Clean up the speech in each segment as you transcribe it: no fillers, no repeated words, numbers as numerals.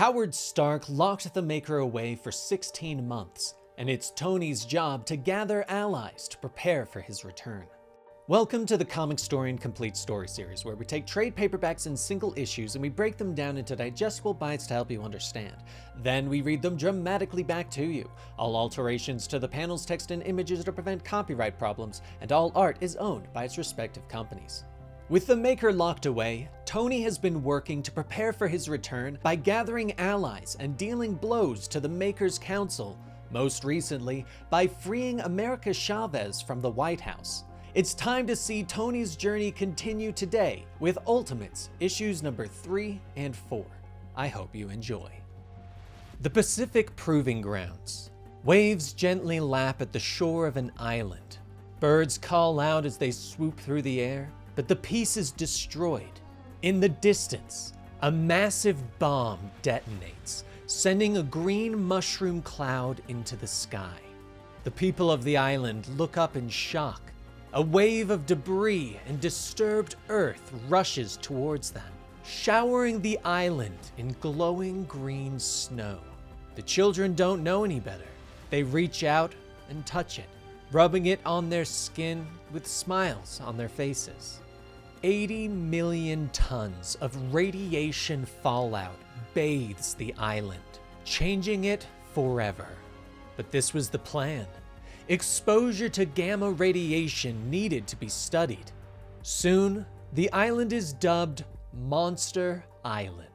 Howard Stark locked the Maker away for 16 months, and it's Tony's job to gather allies to prepare for his return. Welcome to the Comicstorian Complete Story Series, where we take trade paperbacks in single issues and we break them down into digestible bites to help you understand. Then we read them dramatically back to you. All alterations to the panels, text, and images are to prevent copyright problems, and all art is owned by its respective companies. With the Maker locked away, Tony has been working to prepare for his return by gathering allies and dealing blows to the Maker's Council, most recently by freeing America Chavez from the White House. It's time to see Tony's journey continue today with Ultimates issues number 3 and 4. I hope you enjoy. The Pacific Proving Grounds. Waves gently lap at the shore of an island. Birds call out as they swoop through the air, but the peace is destroyed. In the distance, a massive bomb detonates, sending a green mushroom cloud into the sky. The people of the island look up in shock. A wave of debris and disturbed earth rushes towards them, showering the island in glowing green snow. The children don't know any better. They reach out and touch it, rubbing it on their skin with smiles on their faces. 80 million tons of radiation fallout bathes the island, changing it forever. But this was the plan. Exposure to gamma radiation needed to be studied. Soon, the island is dubbed Monster Island.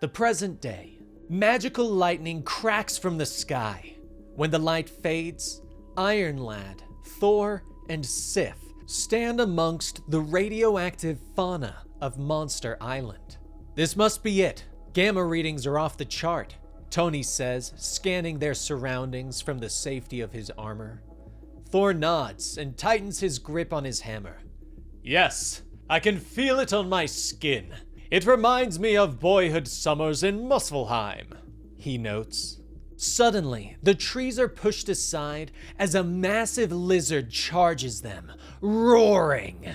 The present day. Magical lightning cracks from the sky. When the light fades, Iron Lad, Thor, and Sif stand amongst the radioactive fauna of Monster Island. This must be it. Gamma readings are off the chart, Tony says, scanning their surroundings from the safety of his armor. Thor nods and tightens his grip on his hammer. Yes, I can feel it on my skin. It reminds me of boyhood summers in Muspelheim, he notes. Suddenly, the trees are pushed aside as a massive lizard charges them, roaring.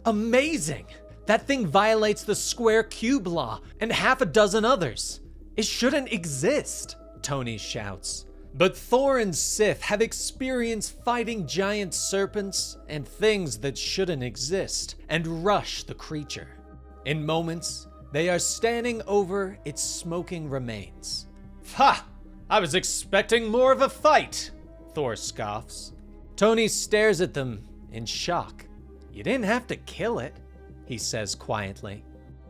Amazing! That thing violates the square cube law and half a dozen others. It shouldn't exist, Tony shouts. But Thor and Sif have experience fighting giant serpents and things that shouldn't exist and rush the creature. In moments, they are standing over its smoking remains. Ha! I was expecting more of a fight, Thor scoffs. Tony stares at them in shock. You didn't have to kill it, he says quietly.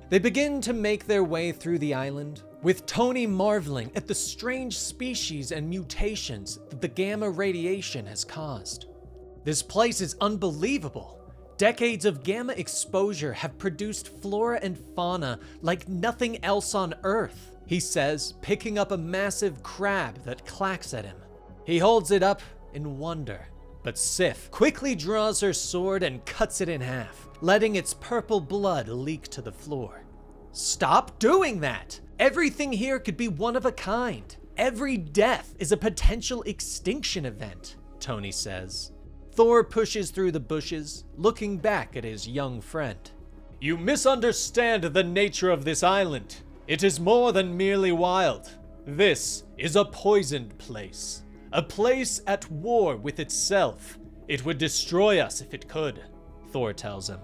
They begin to make their way through the island, with Tony marveling at the strange species and mutations that the gamma radiation has caused. This place is unbelievable. Decades of gamma exposure have produced flora and fauna like nothing else on Earth, he says, picking up a massive crab that clacks at him. He holds it up in wonder, but Sif quickly draws her sword and cuts it in half, letting its purple blood leak to the floor. Stop doing that! Everything here could be one of a kind. Every death is a potential extinction event, Tony says. Thor pushes through the bushes, looking back at his young friend. You misunderstand the nature of this island. It is more than merely wild. This is a poisoned place. A place at war with itself. It would destroy us if it could, Thor tells him.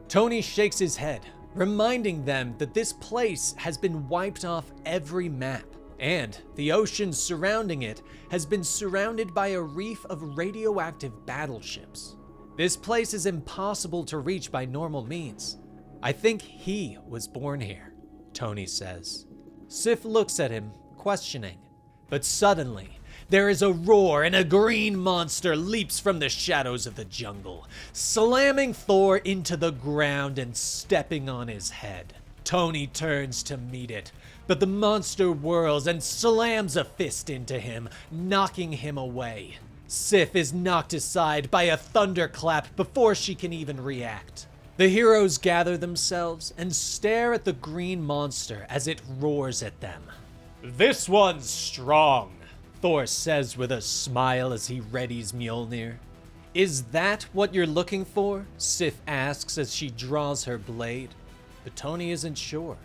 Tony shakes his head, reminding them that this place has been wiped off every map, and the ocean surrounding it has been surrounded by a reef of radioactive battleships. This place is impossible to reach by normal means. I think he was born here, Tony says. Sif looks at him, questioning. But suddenly, there is a roar and a green monster leaps from the shadows of the jungle, slamming Thor into the ground and stepping on his head. Tony turns to meet it, but the monster whirls and slams a fist into him, knocking him away. Sif is knocked aside by a thunderclap before she can even react. The heroes gather themselves and stare at the green monster as it roars at them. This one's strong, Thor says with a smile as he readies Mjolnir. Is that what you're looking for? Sif asks as she draws her blade. But Tony isn't sure.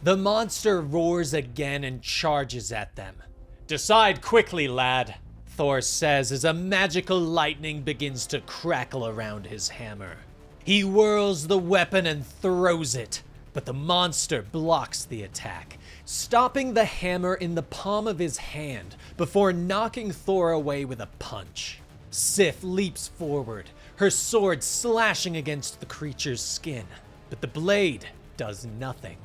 The monster roars again and charges at them. "Decide quickly, lad," Thor says as a magical lightning begins to crackle around his hammer. He whirls the weapon and throws it, but the monster blocks the attack, stopping the hammer in the palm of his hand before knocking Thor away with a punch. Sif leaps forward, her sword slashing against the creature's skin, but the blade does nothing.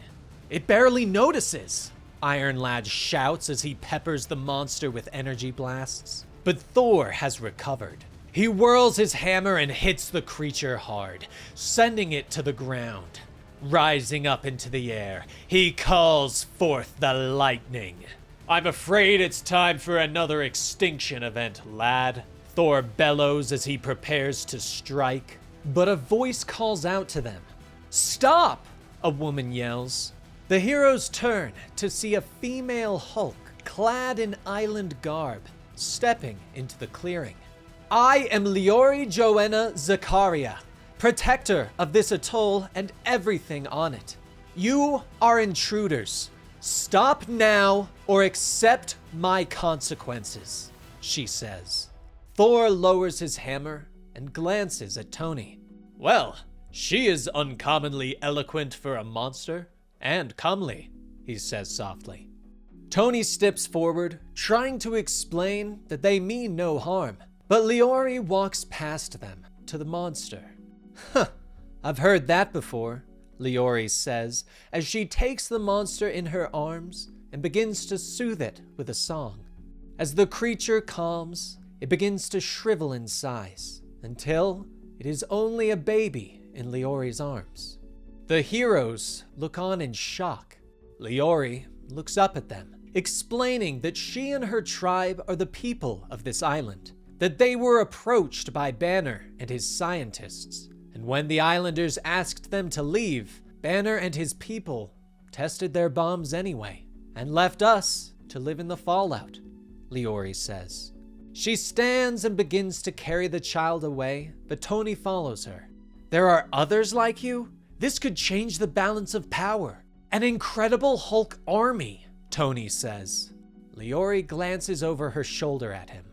"It barely notices," Iron Lad shouts as he peppers the monster with energy blasts. But Thor has recovered. He whirls his hammer and hits the creature hard, sending it to the ground. Rising up into the air, he calls forth the lightning. "I'm afraid it's time for another extinction event, lad," Thor bellows as he prepares to strike. But a voice calls out to them. "Stop!" a woman yells. The heroes turn to see a female Hulk clad in island garb stepping into the clearing. "I am Liori Joanna Zakaria, protector of this atoll and everything on it. You are intruders. Stop now or accept my consequences," she says. Thor lowers his hammer and glances at Tony. "Well, she is uncommonly eloquent for a monster. And comely," he says softly. Tony steps forward, trying to explain that they mean no harm, but Liori walks past them to the monster. "Huh, I've heard that before," Liori says as she takes the monster in her arms and begins to soothe it with a song. As the creature calms, it begins to shrivel in size until it is only a baby in Liori's arms. The heroes look on in shock. Liori looks up at them, explaining that she and her tribe are the people of this island, that they were approached by Banner and his scientists, and when the islanders asked them to leave, Banner and his people tested their bombs anyway, and left us to live in the fallout, Liori says. She stands and begins to carry the child away, but Tony follows her. "There are others like you? This could change the balance of power. An incredible Hulk army," Tony says. Liori glances over her shoulder at him.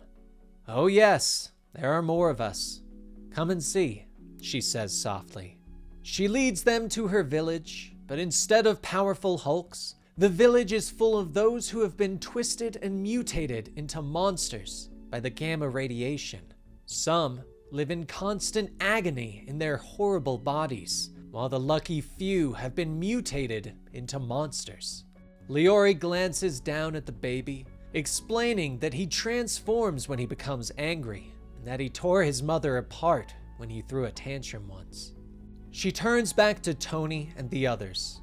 "Oh yes, there are more of us. Come and see," she says softly. She leads them to her village, but instead of powerful Hulks, the village is full of those who have been twisted and mutated into monsters by the gamma radiation. Some live in constant agony in their horrible bodies, while the lucky few have been mutated into monsters. Liori glances down at the baby, explaining that he transforms when he becomes angry, and that he tore his mother apart when he threw a tantrum once. She turns back to Tony and the others.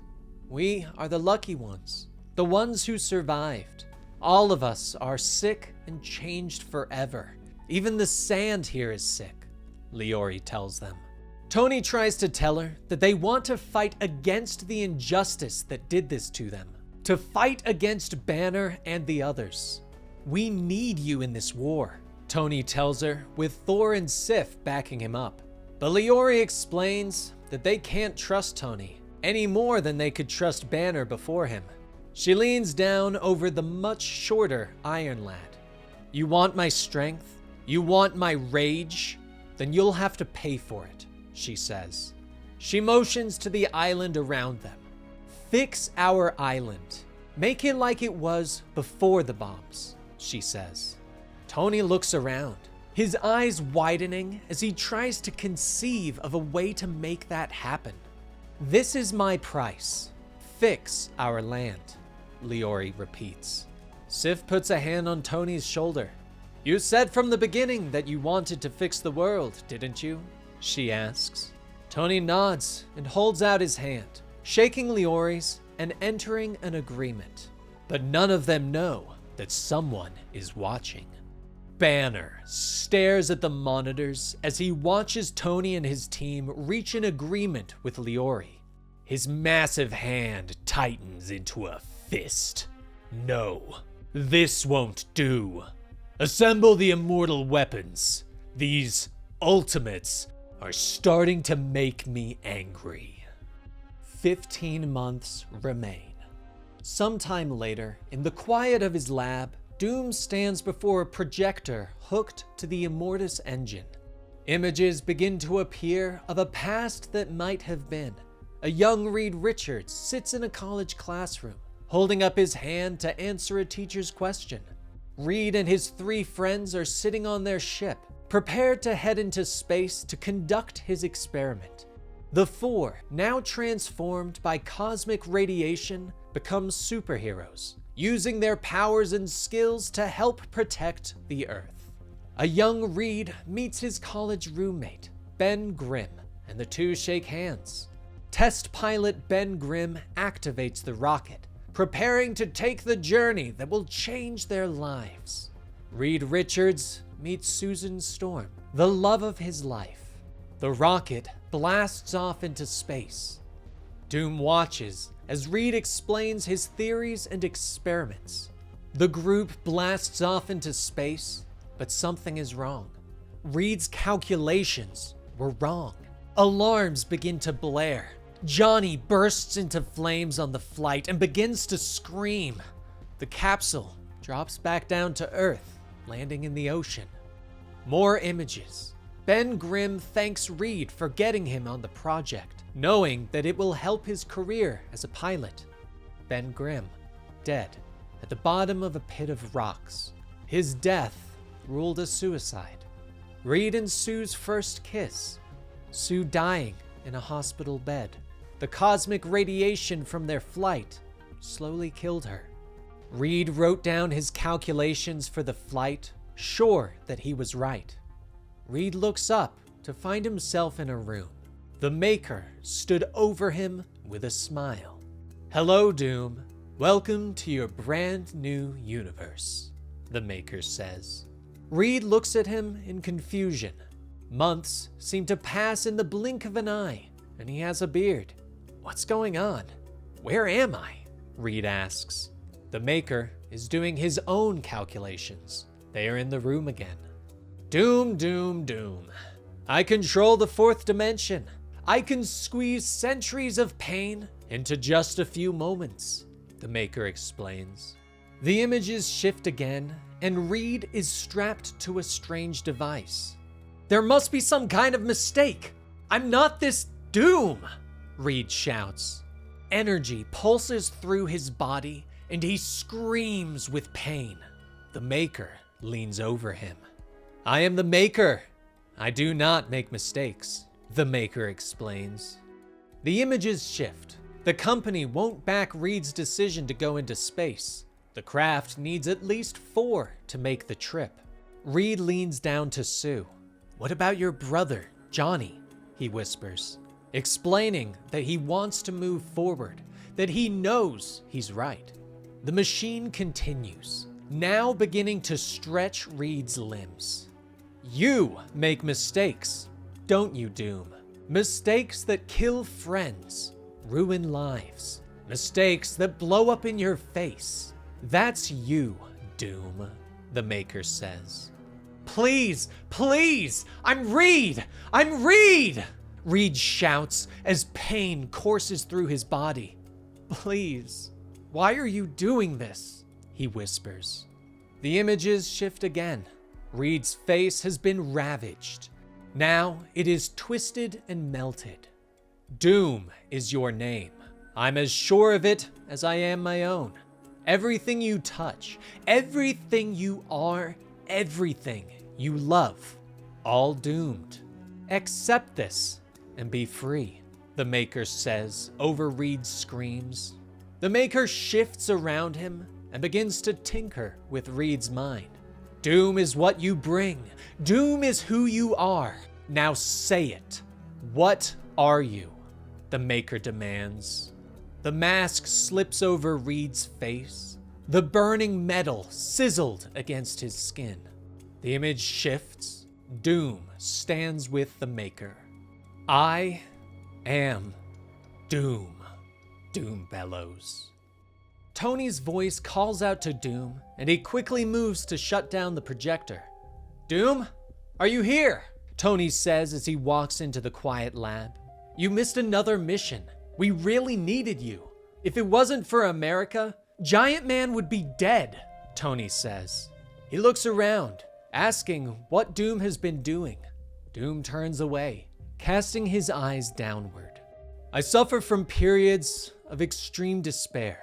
"We are the lucky ones, the ones who survived. All of us are sick and changed forever. Even the sand here is sick," Liori tells them. Tony tries to tell her that they want to fight against the injustice that did this to them, to fight against Banner and the others. "We need you in this war," Tony tells her, with Thor and Sif backing him up. But Liori explains that they can't trust Tony any more than they could trust Banner before him. She leans down over the much shorter Iron Lad. "You want my strength? You want my rage? Then you'll have to pay for it," she says. She motions to the island around them. "Fix our island. Make it like it was before the bombs," she says. Tony looks around, his eyes widening as he tries to conceive of a way to make that happen. "This is my price. Fix our land," Liori repeats. Sif puts a hand on Tony's shoulder. "You said from the beginning that you wanted to fix the world, didn't you?" she asks. Tony nods and holds out his hand, shaking Liori's and entering an agreement. But none of them know that someone is watching. Banner stares at the monitors as he watches Tony and his team reach an agreement with Liori. His massive hand tightens into a fist. "No, this won't do. Assemble the immortal weapons. These ultimates are starting to make me angry." 15 months remain. Sometime later, in the quiet of his lab, Doom stands before a projector hooked to the Immortus engine. Images begin to appear of a past that might have been. A young Reed Richards sits in a college classroom, holding up his hand to answer a teacher's question. Reed and his 3 friends are sitting on their ship, prepared to head into space to conduct his experiment. The 4, now transformed by cosmic radiation, become superheroes, using their powers and skills to help protect the Earth. A young Reed meets his college roommate, Ben Grimm, and the two shake hands. Test pilot Ben Grimm activates the rocket, preparing to take the journey that will change their lives. Reed Richards meets Susan Storm, the love of his life. The rocket blasts off into space. Doom watches as Reed explains his theories and experiments. The group blasts off into space, but something is wrong. Reed's calculations were wrong. Alarms begin to blare. Johnny bursts into flames on the flight and begins to scream. The capsule drops back down to Earth, landing in the ocean. More images. Ben Grimm thanks Reed for getting him on the project, knowing that it will help his career as a pilot. Ben Grimm, dead, at the bottom of a pit of rocks. His death ruled as suicide. Reed and Sue's first kiss. Sue dying in a hospital bed. The cosmic radiation from their flight slowly killed her. Reed wrote down his calculations for the flight, sure that he was right. Reed looks up to find himself in a room. The Maker stood over him with a smile. "Hello, Doom. Welcome to your brand new universe," the Maker says. Reed looks at him in confusion. Months seem to pass in the blink of an eye, and he has a beard. "What's going on? Where am I?" Reed asks. The Maker is doing his own calculations. They are in the room again. "Doom, Doom, Doom. I control the 4th dimension. I can squeeze centuries of pain into just a few moments," the Maker explains. The images shift again, and Reed is strapped to a strange device. "There must be some kind of mistake. I'm not this Doom," Reed shouts. Energy pulses through his body, and he screams with pain. The Maker leans over him. "I am the Maker. I do not make mistakes," the Maker explains. The images shift. The company won't back Reed's decision to go into space. The craft needs at least 4 to make the trip. Reed leans down to Sue. "What about your brother, Johnny?" he whispers, explaining that he wants to move forward, that he knows he's right. The machine continues, now beginning to stretch Reed's limbs. "You make mistakes, don't you, Doom? Mistakes that kill friends, ruin lives, mistakes that blow up in your face. That's you, Doom," the Maker says. "Please, please, I'm Reed! I'm Reed!" Reed shouts as pain courses through his body. "Please, why are you doing this?" he whispers. The images shift again. Reed's face has been ravaged. Now it is twisted and melted. "Doom is your name. I'm as sure of it as I am my own. Everything you touch, everything you are, everything you love, all doomed. Accept this and be free," the Maker says over Reed's screams. The Maker shifts around him and begins to tinker with Reed's mind. "Doom is what you bring. Doom is who you are. Now say it. What are you?" the Maker demands. The mask slips over Reed's face. The burning metal sizzled against his skin. The image shifts. Doom stands with the Maker. "I am Doom," Doom bellows. Tony's voice calls out to Doom, and he quickly moves to shut down the projector. "Doom, are you here?" Tony says as he walks into the quiet lab. "You missed another mission. We really needed you. If it wasn't for America, Giant Man would be dead, Tony says. He looks around, asking what Doom has been doing. Doom turns away, casting his eyes downward. I suffer from periods of extreme despair.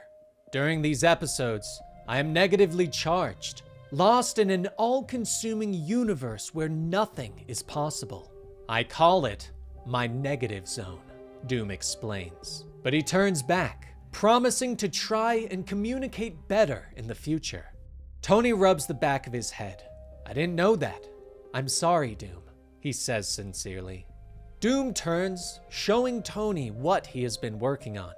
During these episodes, I am negatively charged, lost in an all-consuming universe where nothing is possible. I call it my negative zone, Doom explains. But he turns back, promising to try and communicate better in the future. Tony rubs the back of his head. I didn't know that. I'm sorry, Doom, he says sincerely. Doom turns, showing Tony what he has been working on.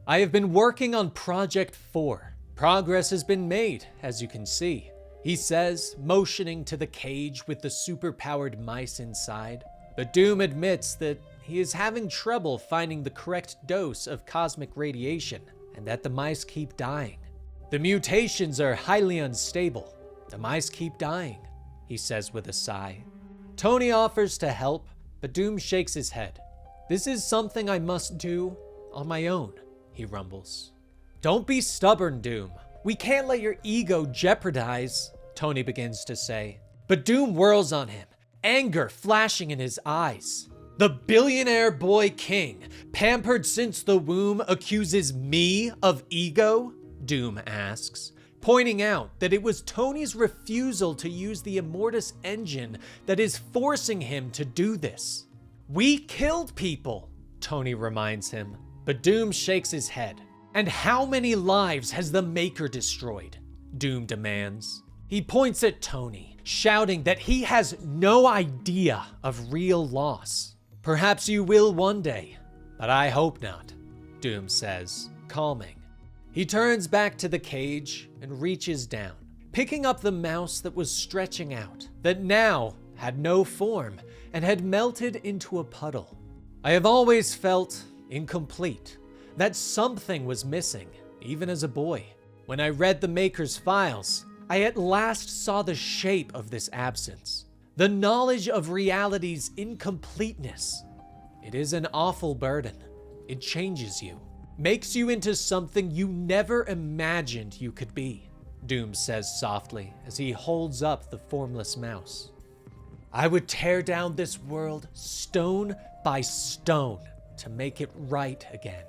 I have been working on Project 4. Progress has been made, as you can see, he says, motioning to the cage with the superpowered mice inside. But Doom admits that he is having trouble finding the correct dose of cosmic radiation, and that the mice keep dying. The mutations are highly unstable. The mice keep dying, he says with a sigh. Tony offers to help, but Doom shakes his head. This is something I must do on my own, he rumbles. Don't be stubborn, Doom. We can't let your ego jeopardize, Tony begins to say. But Doom whirls on him, anger flashing in his eyes. The billionaire boy king, pampered since the womb, accuses me of ego? Doom asks, pointing out that it was Tony's refusal to use the Immortus engine that is forcing him to do this. We killed people, Tony reminds him, but Doom shakes his head. And how many lives has the Maker destroyed? Doom demands. He points at Tony, shouting that he has no idea of real loss. Perhaps you will one day, but I hope not, Doom says, calming. He turns back to the cage and reaches down, picking up the mouse that was stretching out, that now had no form and had melted into a puddle. I have always felt incomplete, that something was missing, even as a boy. When I read the Maker's files, I at last saw the shape of this absence, the knowledge of reality's incompleteness. It is an awful burden. It changes you, makes you into something you never imagined you could be, Doom says softly as he holds up the formless mouse. I would tear down this world stone by stone to make it right again,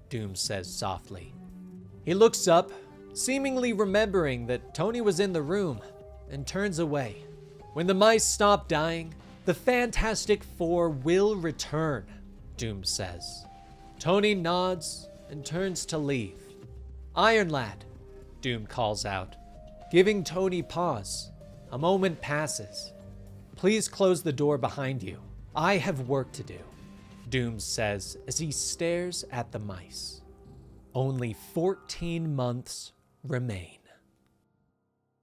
Doom says softly. He looks up, seemingly remembering that Tony was in the room, and turns away. When the mice stop dying, the Fantastic Four will return, Doom says. Tony nods and turns to leave. Iron Lad, Doom calls out, giving Tony pause. A moment passes. Please close the door behind you. I have work to do, Doom says as he stares at the mice. Only 14 months remain.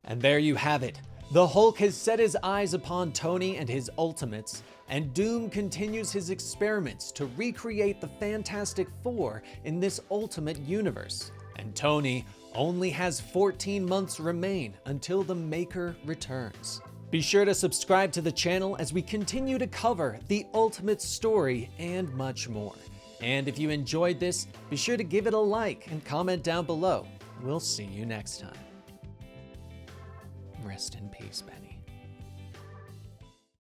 And there you have it. The Hulk has set his eyes upon Tony and his Ultimates, and Doom continues his experiments to recreate the Fantastic Four in this Ultimate universe. And Tony only has 14 months remain until the Maker returns. Be sure to subscribe to the channel as we continue to cover the Ultimate story and much more. And if you enjoyed this, be sure to give it a like and comment down below. We'll see you next time. Rest in peace, Benny.